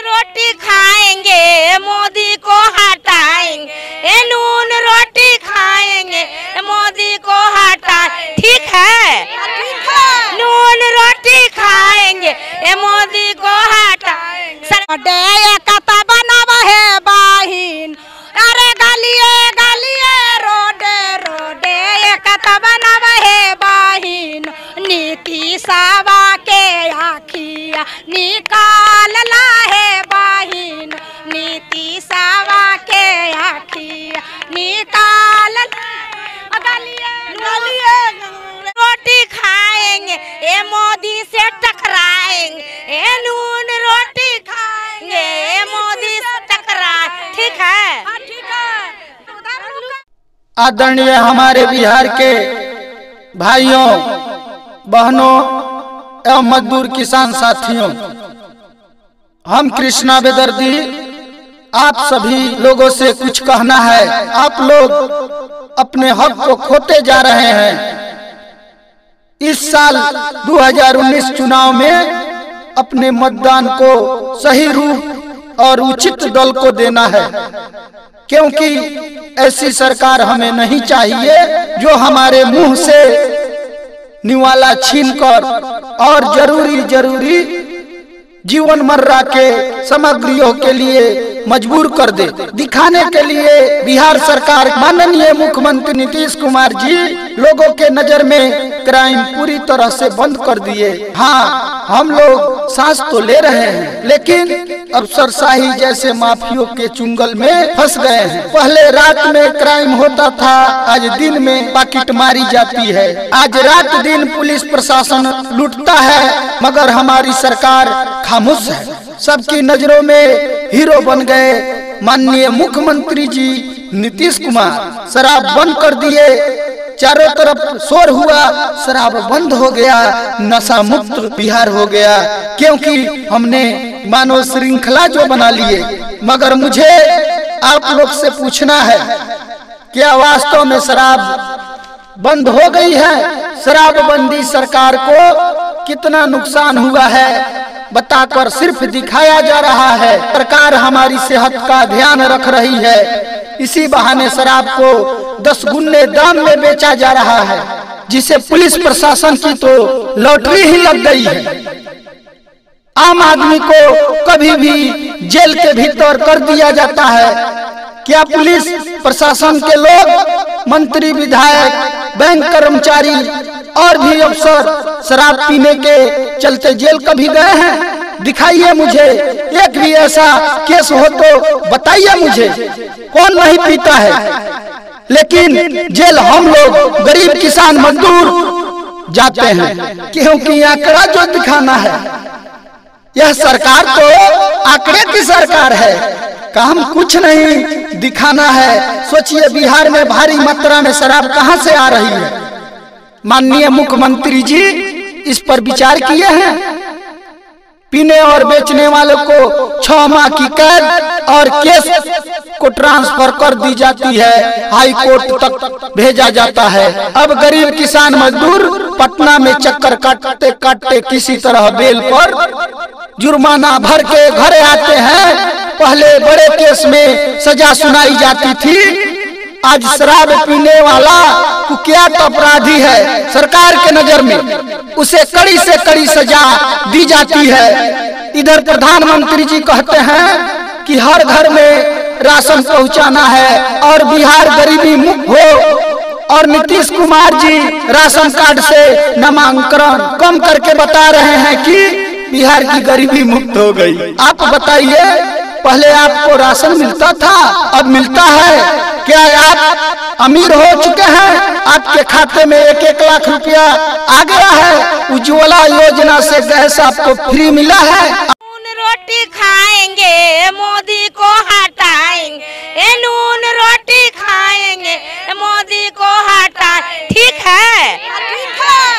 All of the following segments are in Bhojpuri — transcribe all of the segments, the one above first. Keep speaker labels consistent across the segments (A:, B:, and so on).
A: रोटी खाएंगे मोदी को हटाएंगे, नून रोटी खाएंगे मोदी को हटाएंगे। ठीक है, नून रोटी खाएंगे मोदी को हटाएंगे।
B: कता बनावा है बाहिन, अरे गलिए गलिए रोडे रोडे कता बनावा है बाहिन, नीति सावा के आखिया निकाल ला है बाहिन, नीति सावा के आखिया निकाल गलिए गलिए रोटी खाएंगे ये मोदी से टकराएंगे, ये नून रोटी खाएंगे ये मोदी से टकराए। ठीक है, ठीक है।
C: आदरणीय हमारे बिहार के भाइयों बहनों एवं मजदूर किसान साथियों, हम कृष्णा बेदर्दी आप सभी लोगों से कुछ कहना है। आप लोग अपने हक को खोते जा रहे हैं। इस साल 2019 चुनाव में अपने मतदान को सही रूप और उचित दल को देना है, क्योंकि ऐसी सरकार हमें नहीं चाहिए जो हमारे मुंह से निवाला छीनकर और जरूरी जीवन मर्रा के सामग्रियों के लिए मजबूर कर दे। दिखाने के लिए बिहार सरकार माननीय मुख्यमंत्री नीतीश कुमार जी लोगों के नजर में क्राइम पूरी तरह से बंद कर दिए। हाँ, हम लोग सांस तो ले रहे हैं, लेकिन अफसरशाही जैसे माफियों के चुंगल में फंस गए हैं। पहले रात में क्राइम होता था, आज दिन में पाकिट मारी जाती है। आज रात दिन पुलिस प्रशासन लूटता है, मगर हमारी सरकार खामोश है। सबकी नजरों में हीरो बन गए माननीय मुख्यमंत्री जी नीतीश कुमार। शराब बंद कर दिए, चारों तरफ शोर हुआ, शराब बंद हो गया, नशा मुक्त बिहार हो गया, क्योंकि हमने मानव श्रृंखला जो बना लिए। मगर मुझे आप लोग से पूछना है, क्या वास्तव में शराब बंद हो गई है? शराबबंदी सरकार को कितना नुकसान हुआ है बताकर सिर्फ दिखाया जा रहा है। सरकार हमारी सेहत का ध्यान रख रही है, इसी बहाने शराब को 10 गुने दाम में बेचा जा रहा है, जिसे पुलिस प्रशासन की तो लॉटरी ही लग गई है। आम आदमी को कभी भी जेल के भीतर कर दिया जाता है। क्या पुलिस प्रशासन के लोग, मंत्री, विधायक, बैंक कर्मचारी और भी अफसर शराब पीने के चलते जेल कभी गए हैं? दिखाइए मुझे, एक भी ऐसा केस हो तो बताइए मुझे। कौन नहीं पीता है? लेकिन जेल हम लोग गरीब किसान मजदूर जाते हैं, क्योंकि आंकड़ा जो दिखाना है। यह सरकार तो आंकड़े की सरकार है, काम कुछ नहीं दिखाना है। सोचिए बिहार में भारी मात्रा में शराब कहां से आ रही है? माननीय मुख्यमंत्री जी इस पर विचार किए हैं? पीने और बेचने वालों को 6 माह की कैद और केस को ट्रांसफर कर दी जाती है, हाई कोर्ट तक भेजा जाता है। अब गरीब किसान मजदूर पटना में चक्कर काटते काटते किसी तरह बेल पर जुर्माना भर के घर आते हैं। पहले बड़े केस में सजा सुनाई जाती थी, आज शराब पीने वाला कुख्यात अपराधी है, सरकार के नजर में उसे कड़ी से कड़ी सजा दी जाती है। इधर प्रधानमंत्री जी कहते हैं कि हर घर में राशन पहुंचाना है और बिहार गरीबी मुक्त हो, और नीतीश कुमार जी राशन कार्ड से नामांकन कम करके बता रहे हैं कि बिहार की गरीबी मुक्त हो गई। आप बताइए, पहले आपको राशन मिलता था, अब मिलता है? क्या आप अमीर हो चुके हैं? आपके खाते में 1-1 लाख रुपया आ गया है? उज्ज्वला योजना से गैस आपको फ्री मिला है?
A: नून रोटी खाएंगे मोदी को हटाएंगे, नून रोटी खाएंगे मोदी को हटाएंगे। ठीक है,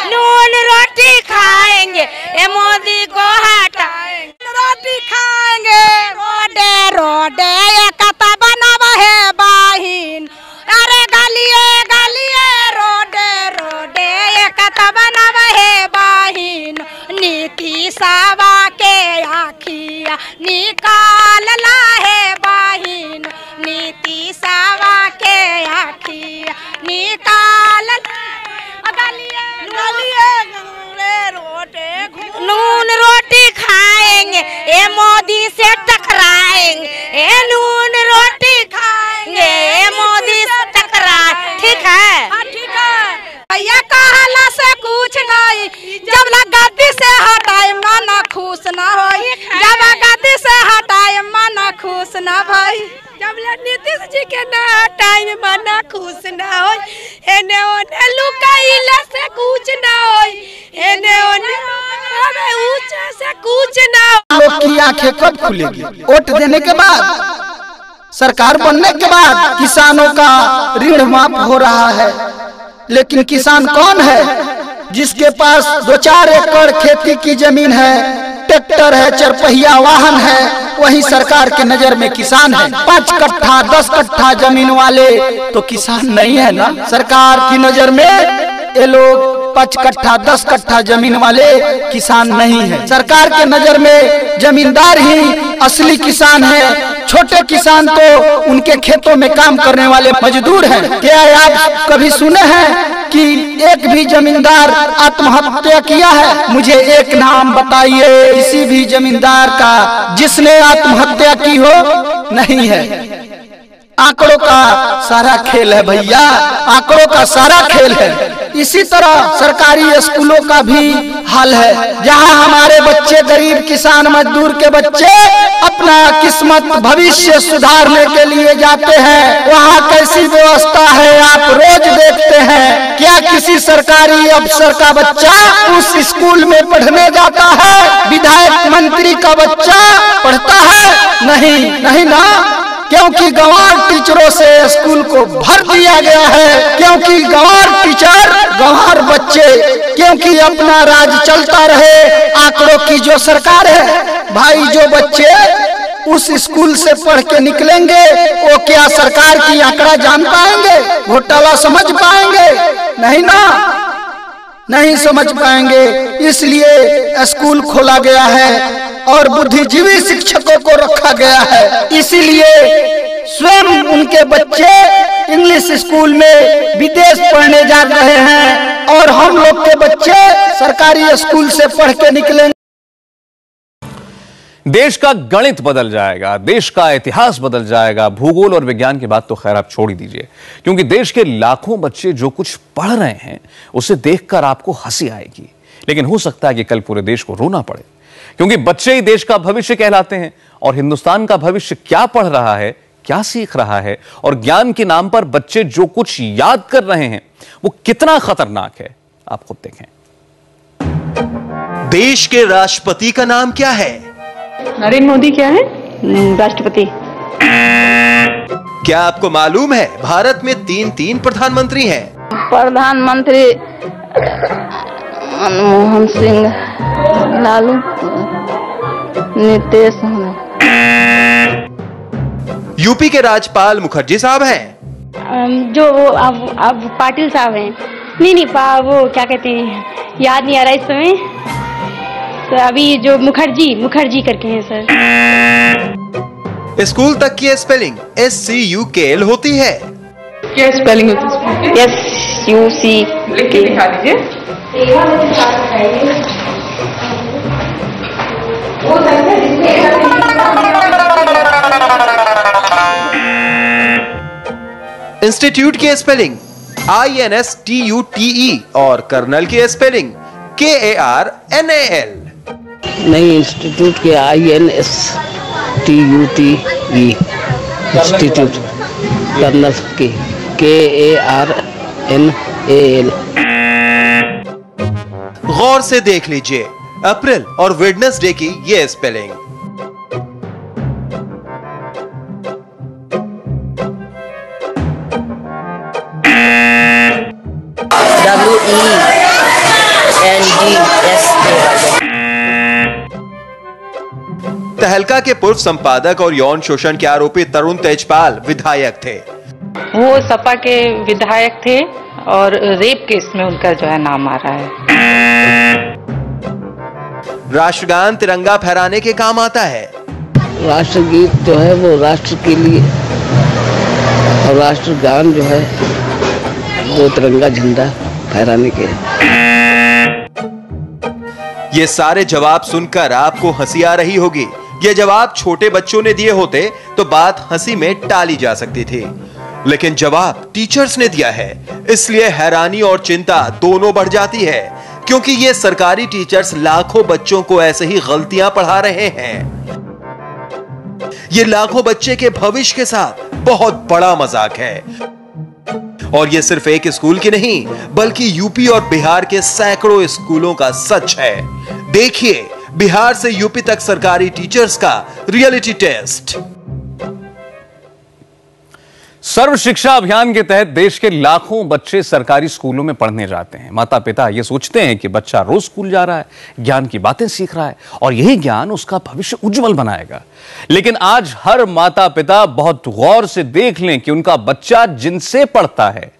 A: नून रोटी खाएंगे मोदी को हटाएंगे।
B: रोटी खाएंगे रोडे रोडे कता बनावा है बाहिन, अरे गलिए गलिए रोडे रोडे कता बनावा है बाहिन, नीति सावा के आखिया निकाल ला है बहिन नीतीशवा के आखिया निकाल नून रोटी खाएंगे ए मोदी से टकराएंगे ए नून रोटी खाएंगे ए मोदी से टकराए। ठीक है ठीक है भैया कहला से कुछ नहीं जब लग गद्दी से हटाए मन खुश न हो जब गद्दी से हटाए मन खुश न भाई जब नीतीश जी के न हटाए मन खुश न हो एने ओने लुकाइला से कुछ न हो एने ओने ऊंचे से कुछ न हो।
C: लोग की आंखें कब खुलेगी? वोट देने के बाद, सरकार बनने के बाद किसानों का ऋण माफ हो रहा है। लेकिन किसान कौन है जिसके पास 2-4 एकड़ खेती की जमीन है, ट्रैक्टर है, चरपहिया वाहन है, वही सरकार के नजर में किसान है। 5 कट्ठा 10 कट्ठा जमीन वाले तो किसान नहीं है ना। सरकार की नजर में ये लोग 5 कट्ठा 10 कट्ठा जमीन वाले किसान नहीं है। सरकार के नजर में जमींदार ही असली किसान है। छोटे किसान तो उनके खेतों में काम करने वाले मजदूर हैं। क्या आप कभी सुने हैं कि एक भी जमींदार आत्महत्या किया है? मुझे एक नाम बताइए किसी भी जमींदार का जिसने आत्महत्या की हो। नहीं है। आंकड़ों का सारा खेल है भैया, आंकड़ों का सारा खेल है। इसी तरह सरकारी स्कूलों का भी हाल है। जहां हमारे बच्चे, गरीब किसान मजदूर के बच्चे अपना किस्मत भविष्य सुधारने के लिए जाते हैं, वहां कैसी व्यवस्था है आप रोज देखते हैं। क्या किसी सरकारी अफसर का बच्चा उस स्कूल में पढ़ने जाता है? विधायक मंत्री का बच्चा पढ़ता है? नहीं ना, क्योंकि गंवार टीचरों से स्कूल को भर दिया गया है। क्योंकि गंवार टीचर, गंवार बच्चे, क्योंकि अपना राज चलता रहे। आंकड़ों की जो सरकार है भाई, जो बच्चे उस स्कूल से पढ़ के निकलेंगे वो क्या सरकार की आंकड़ा जान पाएंगे? घोटाला समझ पाएंगे? नहीं ना, नहीं समझ पाएंगे। इसलिए स्कूल खोला गया है और बुद्धिजीवी शिक्षकों को रखा गया है। इसीलिए स्वयं उनके बच्चे इंग्लिश स्कूल में विदेश पढ़ने जा रहे हैं और हम लोग के बच्चे सरकारी स्कूल से पढ़ के निकलेंगे।
D: देश का गणित बदल जाएगा, देश का इतिहास बदल जाएगा। भूगोल और विज्ञान की बात तो खैर आप छोड़ ही दीजिए, क्योंकि देश के लाखों बच्चे जो कुछ पढ़ रहे हैं उसे देखकर आपको हंसी आएगी, लेकिन हो सकता है कि कल पूरे देश को रोना पड़े, क्योंकि बच्चे ही देश का भविष्य कहलाते हैं। और हिंदुस्तान का भविष्य क्या पढ़ रहा है, क्या सीख रहा है और ज्ञान के नाम पर बच्चे जो कुछ याद कर रहे हैं वो कितना खतरनाक है, आप खुद देखें।
E: देश के राष्ट्रपति का नाम क्या है?
F: नरेंद्र मोदी क्या है राष्ट्रपति।
E: क्या आपको मालूम है भारत में 3 प्रधानमंत्री हैं?
F: प्रधानमंत्री मनमोहन सिंह, लालू, नीतीश।
E: यूपी के राज्यपाल मुखर्जी साहब हैं।
F: जो अब पाटिल साहब हैं। नहीं वो क्या कहते हैं, याद नहीं आ रहा इस समय। तो अभी जो मुखर्जी करके हैं सर।
E: स्कूल तक की स्पेलिंग SCUKL होती है।
F: क्या स्पेलिंग होती है? SUC। लिख के दिखा दीजिए।
E: इंस्टीट्यूट की स्पेलिंग INSTUTE और कर्नल की स्पेलिंग KARNAL।
G: नहीं, इंस्टीट्यूट के INSTUTE, इंस्टीट्यूट, कर्नल की KARNAL।
E: गौर से देख लीजिए अप्रैल और वेडनेसडे की ये स्पेलिंग।
G: WENDSA।
E: तहलका के पूर्व संपादक और यौन शोषण के आरोपी तरुण तेजपाल विधायक थे।
H: वो सपा के विधायक थे और रेप केस में उनका जो है नाम आ रहा है।
E: राष्ट्रगान तिरंगा फहराने के काम आता है।
G: राष्ट्रगीत जो है वो राष्ट्र के लिए और राष्ट्रगान जो है वो तिरंगा झंडा फहराने के।
E: ये सारे जवाब सुनकर आपको हंसी आ रही होगी। ये जवाब छोटे बच्चों ने दिए होते तो बात हंसी में टाली जा सकती थी, लेकिन जवाब टीचर्स ने दिया है, इसलिए हैरानी और चिंता दोनों बढ़ जाती है, क्योंकि ये सरकारी टीचर्स लाखों बच्चों को ऐसे ही गलतियां पढ़ा रहे हैं। ये लाखों बच्चे के भविष्य के साथ बहुत बड़ा मजाक है। और ये सिर्फ एक स्कूल की नहीं, बल्कि यूपी और बिहार के सैकड़ों स्कूलों का सच है। देखिए बिहार से यूपी तक सरकारी टीचर्स का रियलिटी टेस्ट।
D: सर्व शिक्षा अभियान के तहत देश के लाखों बच्चे सरकारी स्कूलों में पढ़ने जाते हैं। माता पिता ये सोचते हैं कि बच्चा रोज स्कूल जा रहा है, ज्ञान की बातें सीख रहा है और यही ज्ञान उसका भविष्य उज्जवल बनाएगा। लेकिन आज हर माता पिता बहुत गौर से देख लें कि उनका बच्चा जिनसे पढ़ता है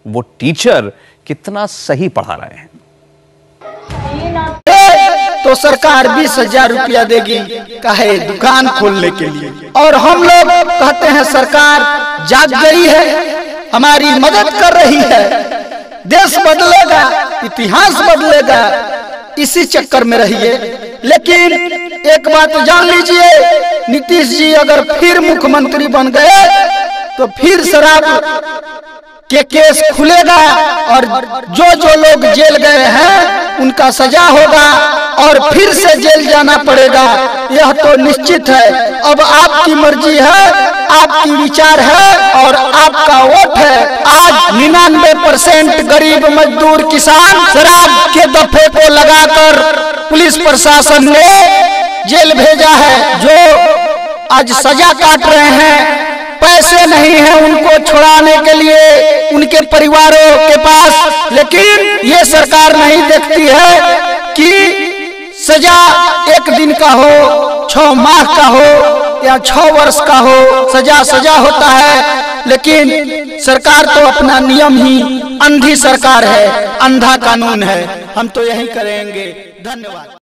D: वो टीचर कितना सही पढ़ा रहे हैं।
C: तो सरकार 20,000 रुपया देगी काहे दुकान खोलने के लिए, और हम लोग कहते हैं सरकार जाग गई है, हमारी मदद कर रही है, देश बदलेगा, इतिहास बदलेगा, इसी चक्कर में रहिए। लेकिन एक बात जान लीजिए, नीतीश जी अगर फिर मुख्यमंत्री बन गए तो फिर शराब के केस खुलेगा और जो लोग जेल गए हैं उनका सजा होगा और फिर से जेल जाना पड़ेगा, यह तो निश्चित है। अब आपकी मर्जी है, आपकी विचार है और आपका वोट है। आज 99% गरीब मजदूर किसान शराब के दफे को लगाकर पुलिस प्रशासन ने जेल भेजा है, जो आज सजा काट रहे हैं। पैसे नहीं है उनको छुड़ाने के लिए उनके परिवारों के पास, लेकिन ये सरकार नहीं देखती है कि सजा 1 दिन का हो, 6 माह का हो या 6 वर्ष का हो, सजा होता है। लेकिन सरकार तो अपना नियम ही, अंधी सरकार है, अंधा कानून है। हम तो यही करेंगे। धन्यवाद।